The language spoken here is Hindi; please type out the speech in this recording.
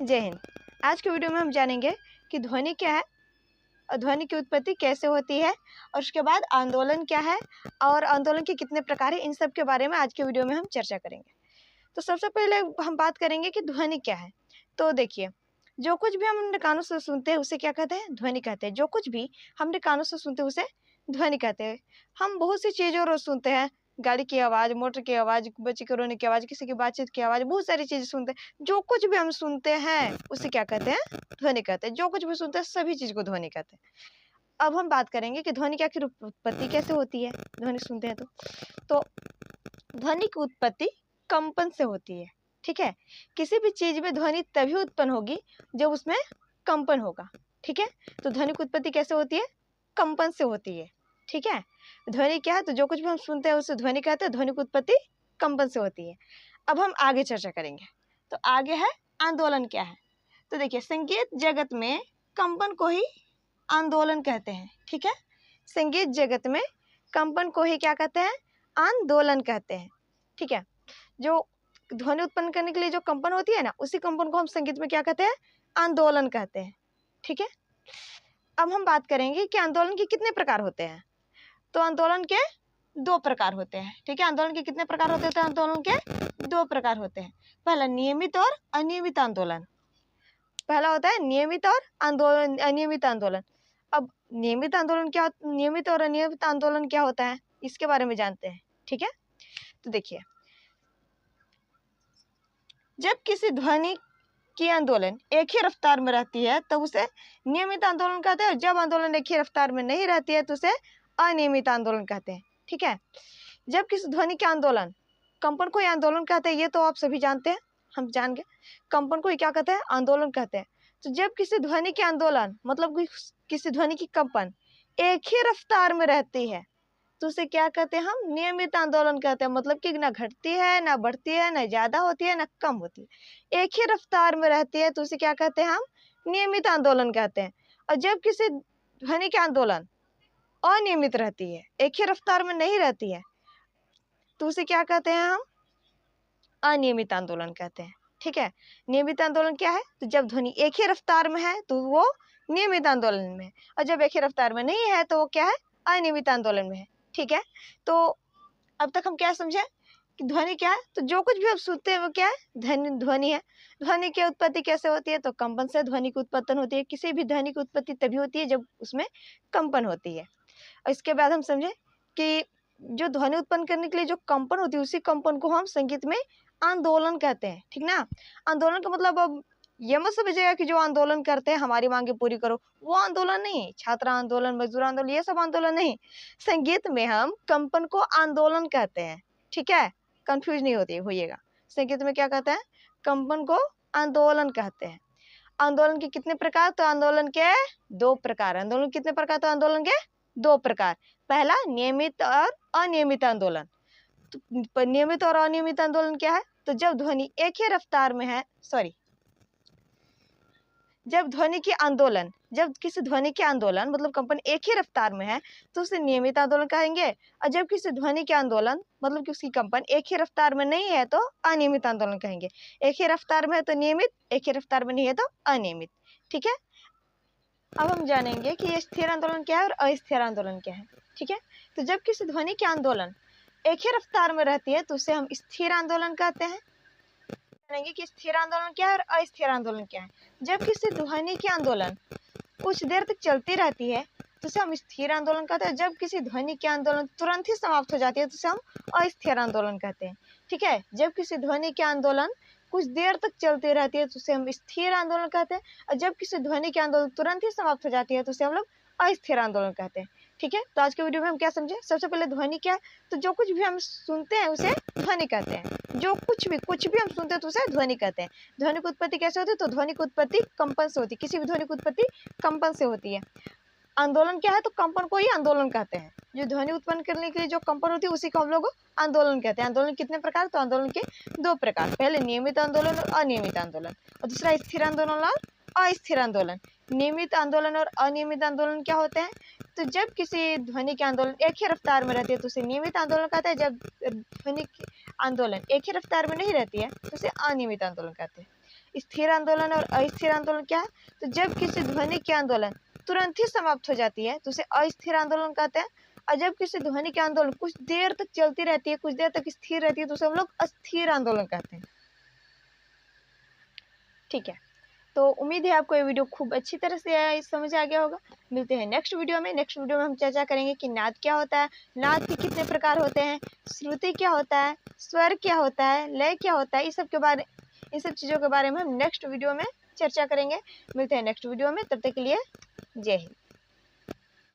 जय हिंद। आज के वीडियो में हम जानेंगे कि ध्वनि क्या है और ध्वनि की उत्पत्ति कैसे होती है और उसके बाद आंदोलन क्या है और आंदोलन के कितने प्रकार हैं, इन सब के बारे में आज के वीडियो में हम चर्चा करेंगे। तो सबसे पहले हम बात करेंगे कि ध्वनि क्या है। तो देखिए, जो कुछ भी हम अपने कानों से सुनते हैं उसे क्या कहते हैं? ध्वनि कहते हैं। जो कुछ भी हम अपने कानों से सुनते हैं उसे ध्वनि कहते हैं। हम बहुत सी चीज़ों रोज सुनते हैं, गाड़ी की आवाज़, मोटर की आवाज़, बच्चे के रोने की आवाज़, किसी की बातचीत की आवाज़, बहुत सारी चीज़ें सुनते हैं। जो कुछ भी हम सुनते हैं उसे क्या कहते हैं? ध्वनि कहते हैं। जो कुछ भी सुनते हैं सभी चीज़ को ध्वनि कहते हैं। अब हम बात करेंगे कि ध्वनि की आखिर उत्पत्ति कैसे होती है। ध्वनि सुनते हैं तो ध्वनि की उत्पत्ति कंपन से होती है। ठीक है, किसी भी चीज में ध्वनि तभी उत्पन्न होगी जब उसमें कंपन होगा। ठीक है, तो ध्वनि की उत्पत्ति कैसे होती है? कंपन से होती है। ठीक है, ध्वनि क्या है? तो जो कुछ भी हम सुनते हैं उसे ध्वनि कहते हैं। ध्वनि की उत्पत्ति कंपन से होती है। अब हम आगे चर्चा करेंगे। तो आगे है आंदोलन क्या है। तो देखिए, संगीत जगत में कंपन को ही आंदोलन कहते हैं। ठीक है, संगीत जगत में कंपन को ही क्या कहते हैं? आंदोलन कहते हैं। ठीक है, जो ध्वनि उत्पन्न करने के लिए जो कंपन होती है ना, उसी कंपन को हम संगीत में क्या कहते हैं? आंदोलन कहते हैं। ठीक है, अब हम बात करेंगे कि आंदोलन के कितने प्रकार होते हैं। तो आंदोलन के दो प्रकार होते हैं। ठीक है, आंदोलन के कितने प्रकार होते हैं? तो आंदोलन के दो प्रकार होते हैं। पहला नियमित और अनियमित आंदोलन। पहला होता है नियमित और अनियमित आंदोलन। अब नियमित आंदोलन क्या, नियमित और अनियमित आंदोलन क्या होता है, इसके बारे में जानते हैं। ठीक है, तो देखिए, जब किसी ध्वनि की आंदोलन एक ही रफ्तार में रहती है तो उसे नियमित आंदोलन कहते हैं। जब आंदोलन एक ही रफ्तार में नहीं रहती है तो उसे अनियमित आंदोलन कहते हैं। ठीक है, जब किसी ध्वनि के आंदोलन, कंपन को ही आंदोलन कहते हैं, ये तो आप सभी जानते हैं, हम जान गए। कंपन को ही क्या कहते हैं? आंदोलन कहते हैं। तो जब किसी ध्वनि के आंदोलन मतलब किसी ध्वनि की कंपन एक ही रफ्तार में रहती है तो उसे क्या कहते हैं? हम नियमित आंदोलन कहते हैं। मतलब कि ना घटती है, ना बढ़ती है, ना ज्यादा होती है, ना कम होती है, एक ही रफ्तार में रहती है तो उसे क्या कहते हैं? हम नियमित आंदोलन कहते हैं। और जब किसी ध्वनि के आंदोलन अनियमित रहती है, एक ही रफ्तार में नहीं रहती है, तो उसे क्या कहते हैं? हम अनियमित आंदोलन कहते हैं। ठीक है, नियमित आंदोलन क्या है? तो जब ध्वनि एक ही रफ्तार में है तो वो नियमित आंदोलन में है, और जब एक ही रफ्तार में नहीं है तो वो क्या है? अनियमित आंदोलन में है। ठीक है, तो अब तक हम क्या समझे कि ध्वनि क्या है? तो जो कुछ भी आप सुनते हैं वो क्या है? ध्वनि है। ध्वनि की उत्पत्ति कैसे होती है? तो कंपन से ध्वनि की उत्पत्ति होती है। किसी भी ध्वनि की उत्पत्ति तभी होती है जब उसमें कंपन होती है। और इसके बाद हम समझे कि जो ध्वनि उत्पन्न करने के लिए जो कंपन होती है उसी कंपन को हम संगीत में आंदोलन कहते हैं। ठीक ना, आंदोलन का मतलब अब ये मत समझिएगा कि जो आंदोलन करते हैं हमारी मांगे पूरी करो, वो आंदोलन नहीं। छात्र आंदोलन, मजदूर आंदोलन, ये सब आंदोलन नहीं। संगीत में हम कंपन को आंदोलन कहते हैं। ठीक है, कंफ्यूज नहीं होइएगा। संगीत में क्या कहते हैं? कंपन को आंदोलन कहते हैं। आंदोलन के कितने प्रकार? तो आंदोलन के दो प्रकार। आंदोलन कितने प्रकार? तो आंदोलन के दो प्रकार। पहला नियमित और अनियमित आंदोलन। तो नियमित और अनियमित आंदोलन क्या है? तो जब ध्वनि एक ही रफ्तार में है, जब किसी ध्वनि के आंदोलन मतलब कंपन एक ही रफ्तार में है तो उसे नियमित आंदोलन कहेंगे। और जब किसी ध्वनि के आंदोलन मतलब कि उसकी कंपन एक ही रफ्तार में नहीं है तो अनियमित आंदोलन कहेंगे। एक ही रफ्तार में है तो नियमित, एक ही रफ्तार में नहीं है तो अनियमित। ठीक है, अब हम जानेंगे कि ये स्थिर आंदोलन क्या है और अस्थिर आंदोलन क्या है। ठीक है, तो जब किसी ध्वनि के आंदोलन एक ही रफ्तार में रहती है तो उसे हम स्थिर आंदोलन कहते हैं। जानेंगे कि स्थिर आंदोलन क्या है और अस्थिर आंदोलन क्या है। जब किसी ध्वनि की आंदोलन कुछ देर तक चलती रहती है तो उसे हम स्थिर आंदोलन कहते हैं। जब किसी ध्वनि की आंदोलन तुरंत ही समाप्त हो जाती है तो उसे हम अस्थिर आंदोलन कहते हैं। ठीक है, जब किसी ध्वनि की आंदोलन कुछ देर तक चलती रहती है तो उसे हम स्थिर आंदोलन कहते हैं। और जब किसी ध्वनि की आंदोलन तुरंत ही समाप्त हो जाती है तो उसे हम लोग अस्थिर आंदोलन कहते हैं। ठीक है, तो आज के वीडियो में हम क्या समझे? सबसे पहले ध्वनि क्या है? तो जो कुछ भी हम सुनते हैं उसे ध्वनि कहते हैं। जो कुछ भी हम सुनते हैं तो उसे ध्वनि कहते हैं। ध्वनि की उत्पत्ति कैसे होती है? तो ध्वनि की उत्पत्ति कंपन से होती है। किसी भी ध्वनि की उत्पत्ति कंपन से होती है। आंदोलन क्या है? तो कंपन को ही आंदोलन कहते हैं। जो ध्वनि उत्पन्न करने के लिए जो कंपन होती है उसी को हम लोग आंदोलन कहते हैं। आंदोलन कितने प्रकार? तो आंदोलन के दो प्रकार। पहले नियमित आंदोलन और अनियमित आंदोलन, और दूसरा स्थिर आंदोलन और अस्थिर आंदोलन। नियमित आंदोलन और अनियमित आंदोलन क्या होते हैं? तो जब किसी ध्वनि के आंदोलन एक ही रफ्तार में रहती है तो उसे नियमित आंदोलन कहते हैं। जब ध्वनि की आंदोलन एक ही रफ्तार में नहीं रहती है तो उसे अनियमित आंदोलन कहते हैं। स्थिर आंदोलन और अस्थिर आंदोलन क्या है? तो जब किसी ध्वनि की आंदोलन तुरंत ही समाप्त हो जाती है तो उसे अस्थिर आंदोलन कहते हैं, और जब किसी ध्वनि की आंदोलन कुछ देर तक चलती रहती है, कुछ देर तक स्थिर रहती है, तो उसे हम लोग अस्थिर आंदोलन कहते हैं। ठीक है, तो उम्मीद है आपको ये वीडियो खूब अच्छी तरह से समझ आ गया होगा। मिलते हैं नेक्स्ट वीडियो में। नेक्स्ट वीडियो में हम चर्चा करेंगे कि नाद क्या होता है, नाद के कितने प्रकार होते हैं, श्रुति क्या होता है, स्वर क्या होता है, लय क्या होता है, इन सब चीज़ों के बारे में हम नेक्स्ट वीडियो में चर्चा करेंगे। मिलते हैं नेक्स्ट वीडियो में, तब तक के लिए जय हिंद।